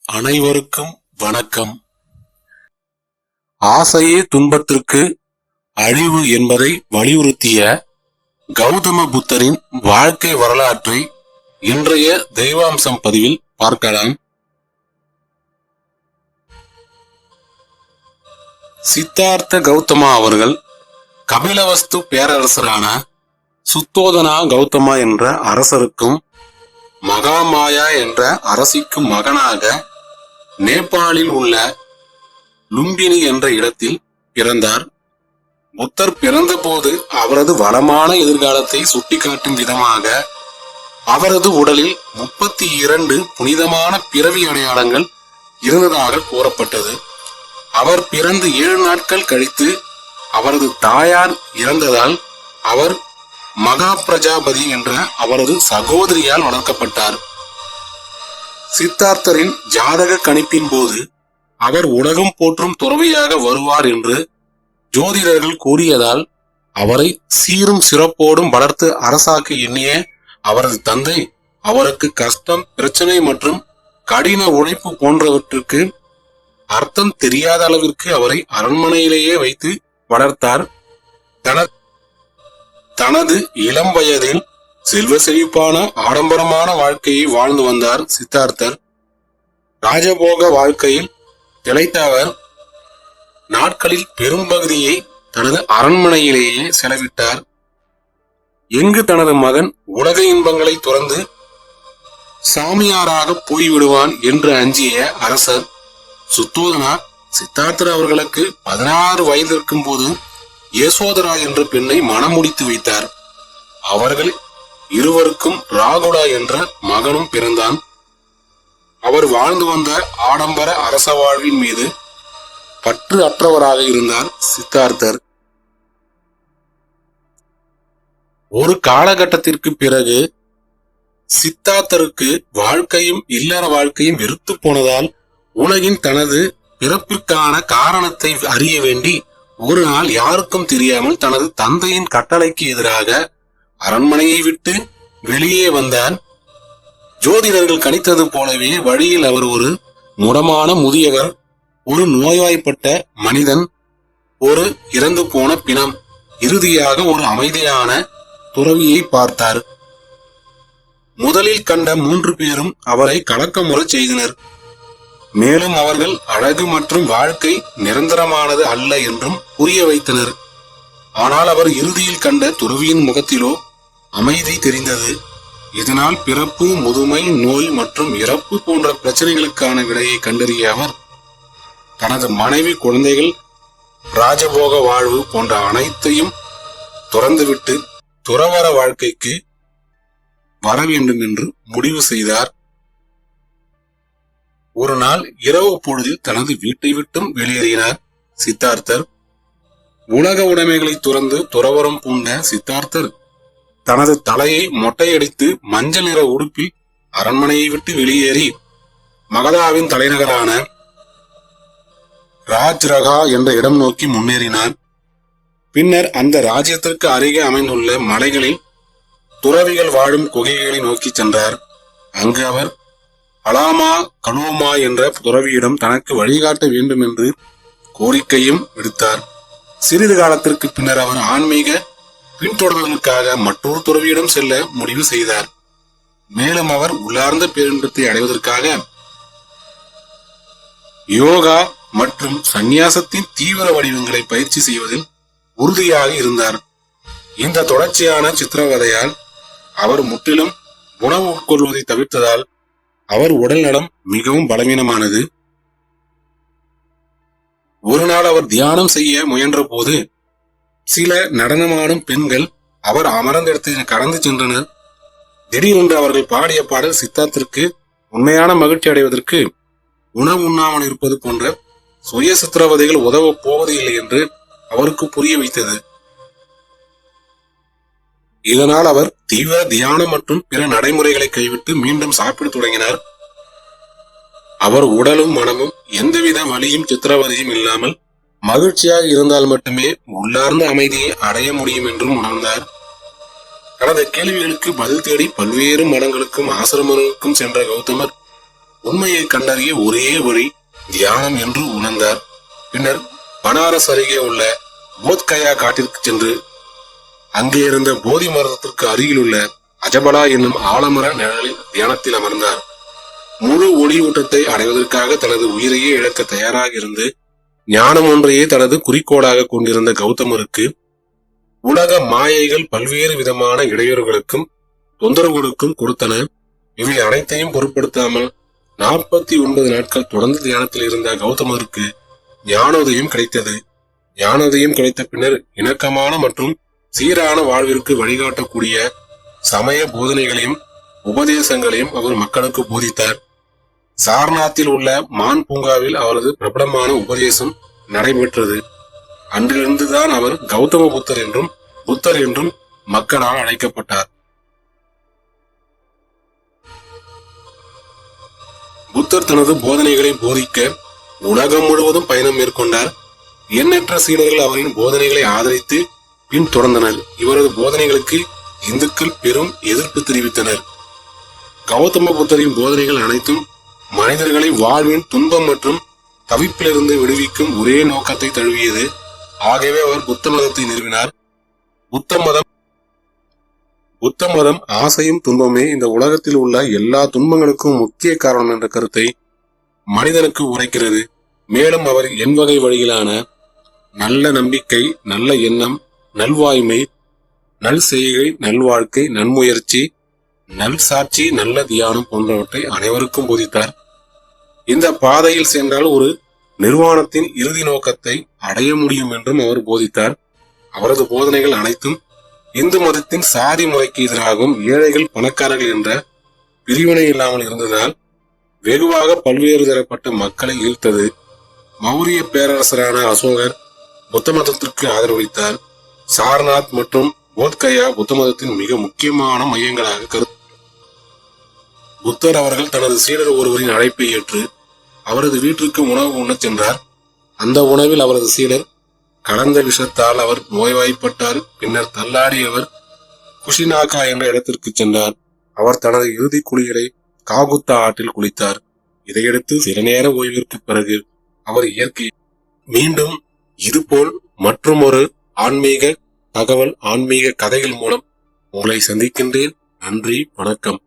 அனைவருக்கும் வணக்கம். ஆசையே துன்பத்திற்கு அழிவு என்பதை வலியுறுத்திய கௌதம புத்தரின் வாழ்க்கை வரலாற்றை இன்றைய தெய்வாம்சம் பதிவில் பார்க்கலாம். சித்தார்த்த கௌதமா அவர்கள் கபிலவஸ்து பேரரசரான சுத்தோதனா கௌதமா என்ற அரசருக்கும் மகாமாயா என்ற அரசிக்கும் மகனாக நேபாளில் உள்ள லும்பினி என்ற இடத்தில் பிறந்தார். புத்தர் பிறந்த போது அவரது வளமான எதிர்காலத்தை சுட்டிக்காட்டும் விதமாக அவரது உடலில் 32 புனிதமான பிறவி அடையாளங்கள் இருந்ததாக கூறப்பட்டது. அவர் பிறந்து 7 நாட்கள் கழித்து அவரது தாயார் இறந்ததால் அவர் மகா பிரஜாபதி என்ற அவரது சகோதரியால் வளர்க்கப்பட்டார். சித்தார்த்தரின் ஜாதக கணிப்பின் போது அவர் உலகம் போற்றும் துறவியாக வருவார் என்று ஜோதிடர்கள் கூறியதால் அவரை சீரும் சிறப்போடும் வளர்த்து அரசாக்க எண்ணிய அவரது தந்தை அவருக்கு கஷ்டம், பிரச்சனை மற்றும் கடின உழைப்பு போன்றவற்றுக்கு அர்த்தம் தெரியாத அளவிற்கு அவரை அரண்மனையிலேயே வைத்து வளர்த்தார். தனது இளம் வயதில் செல்வ செழிப்பான ஆடம்பரமான வாழ்க்கையை வாழ்ந்து வந்தார் சித்தார்த்தர். ராஜபோக வாழ்க்கையில் திளைத்த அவர் நாட்களில் பெரும்பகுதியை தனது அரண்மனையிலேயே செலவிட்டார். எங்கு தனது மகன் உலக இன்பங்களை துறந்து சாமியாராக போய்விடுவான் என்று அஞ்சிய அரசர் சுத்தோதனா சித்தார்த்தர் அவர்களுக்கு 16 வயது இருக்கும் போது யசோதரா என்ற பெண்ணை மணமுடித்து வைத்தார். அவர்கள் இருவருக்கும் ராகுலா என்ற மகனும் பிறந்தான். அவர் வாழ்ந்து வந்த ஆடம்பர அரச வாழ்வின் மீது பற்று அற்றவராக இருந்தார் சித்தார்த்தர். ஒரு காலகட்டத்திற்கு பிறகு சித்தார்த்தருக்கு வாழ்க்கையும் இல்லற வாழ்க்கையும் வெறுத்து போனதால் உலகின் தனது பிறப்பிற்கான காரணத்தை அறிய வேண்டி ஒரு நாள் யாருக்கும் தெரியாமல் தனது தந்தையின் கட்டளைக்கு எதிராக அரண்மனையை விட்டு வெளியே வந்தார். ஜோதிடர்கள் கணித்தது போலவே வழியில் அவர் ஒரு முடமான முதியவர், ஒரு நோய்வாய்ப்பட்ட மனிதன், ஒரு இறந்து போன பிணம், இறுதியாக ஒரு அமைதியான துறவியை பார்த்தார். முதலில் கண்ட 3 பேரும் அவரை கலக்கமுறை செய்தனர். மேலும் அவர்கள் அழகு மற்றும் வாழ்க்கை நிரந்தரமானது அல்ல என்றும் புரிய வைத்தனர். ஆனால் அவர் இறுதியில் கண்ட துறவியின் முகத்திலோ அமைதி தெரிந்தது. இதனால் பிறப்பு, முதுமை, நோய் மற்றும் இறப்பு போன்ற பிரச்சனைகளுக்கான விடையை கண்டறிய அவர் தனது மனைவி, குழந்தைகள், ராஜபோக வாழ்வு போன்ற அனைத்தையும் துறந்துவிட்டு துறவற வாழ்க்கைக்கு வர வேண்டும் என்று முடிவு செய்தார். ஒரு நாள் இரவு பொழுதில் தனது வீட்டை விட்டும் வெளியேறினார் சித்தார்த்தர். உலக உடைமைகளை துறந்து துறவரம் பூண்ட சித்தார்த்தர் தனது தலையை மொட்டையடித்து மஞ்சள் நிற உடுப்பில் அரண்மனையை விட்டு வெளியேறி மகதாவின் தலைநகரான ராஜ்ரகா என்ற இடம் நோக்கி முன்னேறினார். பின்னர் அந்த ராஜ்யத்திற்கு அருகே அமைந்துள்ள மலைகளில் துறவிகள் வாழும் குகைகளை நோக்கி சென்றார். அங்கு அவர் அலாமா கனோமா என்ற துறவியிடம் தனக்கு வழிகாட்ட வேண்டும் என்று கோரிக்கையும் விடுத்தார். சிறிது காலத்திற்கு பின்னர் அவர் ஆன்மீக பின்தொடர்தலுக்காக மற்றொரு துறவியிடம் செல்ல முடிவு செய்தார். மேலும் அவர் உள்ளார்ந்த பேரின்பத்தை அடைவதற்காக யோகா மற்றும் சந்நியாசத்தின் தீவிர வடிவங்களை பயிற்சி செய்வதில் உறுதியாக இருந்தார். இந்த தொடர்ச்சியான சித்திரவதையால் அவர் முற்றிலும் உணவு உட்கொள்வதை தவிர்த்ததால் அவர் உடல் நலம் மிகவும் பலவீனமானது. ஒரு நாள் அவர் தியானம் செய்ய முயன்ற போது சில நடனமாடும் பெண்கள் அவர் அமர்ந்த இடத்தை கடந்து சென்றனர். திடீரென்று அவர்கள் பாடிய பாடல் சித்தார்த்திற்கு உண்மையான மகிழ்ச்சி அடைவதற்கு உணவு உண்ணாமல் இருப்பது போன்ற சுய சித்திரவதைகள் உதவ போவதில்லை என்று அவருக்கு புரிய வைத்தது. இதனால் அவர் தீவிர தியானம் மற்றும் பிற நடைமுறைகளை கைவிட்டு மீண்டும் சாப்பிட தொடங்கினார். அவர் உடலும் மனமும் எந்தவித வலியும் சித்திரவதையும் இல்லாமல் மகிழ்ச்சியாக இருந்தால் மட்டுமே உள்ளார்ந்த அமைதியை அடைய முடியும் என்றும் உணர்ந்தார். கடந்த கேள்விகளுக்கு பதில் தேடி பல்வேறு மடங்களுக்கும் ஆசிரமங்களுக்கும் சென்ற கௌதமர் உண்மையை கண்டறிய ஒரே வழி தியானம் என்று உணர்ந்தார். பின்னர் பனாரஸ் அருகே உள்ள போத்கயா காட்டிற்கு சென்று அங்கே இருந்த போதி மரத்திற்கு அருகில் உள்ள அஜபலா என்னும் ஆலமர நிழலில் தியானத்தில் அமர்ந்தார். முழு ஒளி ஊட்டத்தை அடைவதற்காக தனது உயிரையே இழக்க தயாராக இருந்து ஞானம் ஒன்றையே தனது குறிக்கோளாக கொண்டிருந்த கௌதமருக்கு உலக மாயைகள் பல்வேறு விதமான இடையூறுகளுக்கும் தொந்தரவுகளுக்கும் கொடுத்தன. இவை அனைத்தையும் பொருட்படுத்தாமல் 49 நாட்கள் தொடர்ந்து தியானத்தில் இருந்த கௌதமருக்கு ஞானோதயம் கிடைத்தது. ஞானோதயம் கிடைத்த பின்னர் இணக்கமான மற்றும் சீரான வாழ்விற்கு வழிகாட்டக்கூடிய சமய போதனைகளையும் உபதேசங்களையும் அவர் மக்களுக்கு போதித்தார். சாரநாத்தில் உள்ள மான் பூங்காவில் அவரது பிரபலமான உபதேசம் நடைபெற்றது. அன்றிலிருந்துதான் அவர் கௌதம புத்தர் என்றும் மக்களால் அழைக்கப்பட்டார். புத்தர் தனது போதனைகளை போதிக்க உலகம் முழுவதும் பயணம் மேற்கொண்டார். எண்ணற்ற சீடர்கள் அவரின் போதனைகளை ஆதரித்து பின்தொடர்ந்தனர். இவரது போதனைகளுக்கு இந்துக்கள் பெரும் எதிர்ப்பு தெரிவித்தனர். கௌதம புத்தரின் போதனைகள் அனைத்தும் மனிதர்களை வாழ்வின் துன்பம் மற்றும் தவிப்பிலிருந்து விடுவிக்கும் ஒரே நோக்கத்தை தழுவியது. ஆகவே அவர் புத்த மதத்தை நிறுவினார். புத்த மதம் ஆசையும் துன்பமே இந்த உலகத்தில் உள்ள எல்லா துன்பங்களுக்கும் முக்கிய காரணம் என்ற கருத்தை மனிதனுக்கு உரைக்கிறது. மேலும் அவர் எண்வகை வழியிலான நல்ல நம்பிக்கை, நல்ல எண்ணம், நல்வாய்மை, நல் செய்கை, நல்வாழ்க்கை, நன்முயற்சி, நல் சாட்சி, நல்ல தியானம் போன்றவற்றை அனைவருக்கும் போதித்தார். இந்த பாதையில் சென்றால் ஒரு நிர்வாணத்தின் இறுதி நோக்கத்தை அடைய முடியும் என்றும் அவர் போதித்தார். அவரது போதனைகள் அனைத்தும் இந்து மதத்தின் சாதி முறைக்கு எதிராகவும் ஏழைகள் பணக்காரர்கள் என்ற பிரிவினை இல்லாமல் இருந்ததால் வெகுவாக பல்வேறு தரப்பட்ட மக்களை ஈர்த்தது. மௌரிய பேரரசரான அசோகர் புத்த மதத்திற்கு ஆதரவளித்தார். சாரநாத் மற்றும் போத்கயா புத்த மதத்தின் மிக முக்கியமான மையங்களாக புத்தர் அவர்கள் தனது சீடர் ஒருவரின் அழைப்பை ஏற்று அவரது வீட்டிற்கு உணவு உண்ணச் சென்றார். அந்த உணவில் அவரது சீடர் கலந்த விஷத்தால் அவர் நோய்வாய்ப்பட்டார். பின்னர் தள்ளாடியவர் குஷினாகா என்ற இடத்திற்கு சென்றார். அவர் தனது இறுதி குளியலை காகுத்தா ஆற்றில் குளித்தார். இதையடுத்து சில நேர ஓய்விற்கு பிறகு அவர் இயற்கை மீண்டும் இதுபோல் மற்றும் ஒரு ஆன்மீக தகவல், ஆன்மீக கதைகள் மூலம் உங்களை சந்திக்கின்றேன். நன்றி, வணக்கம்.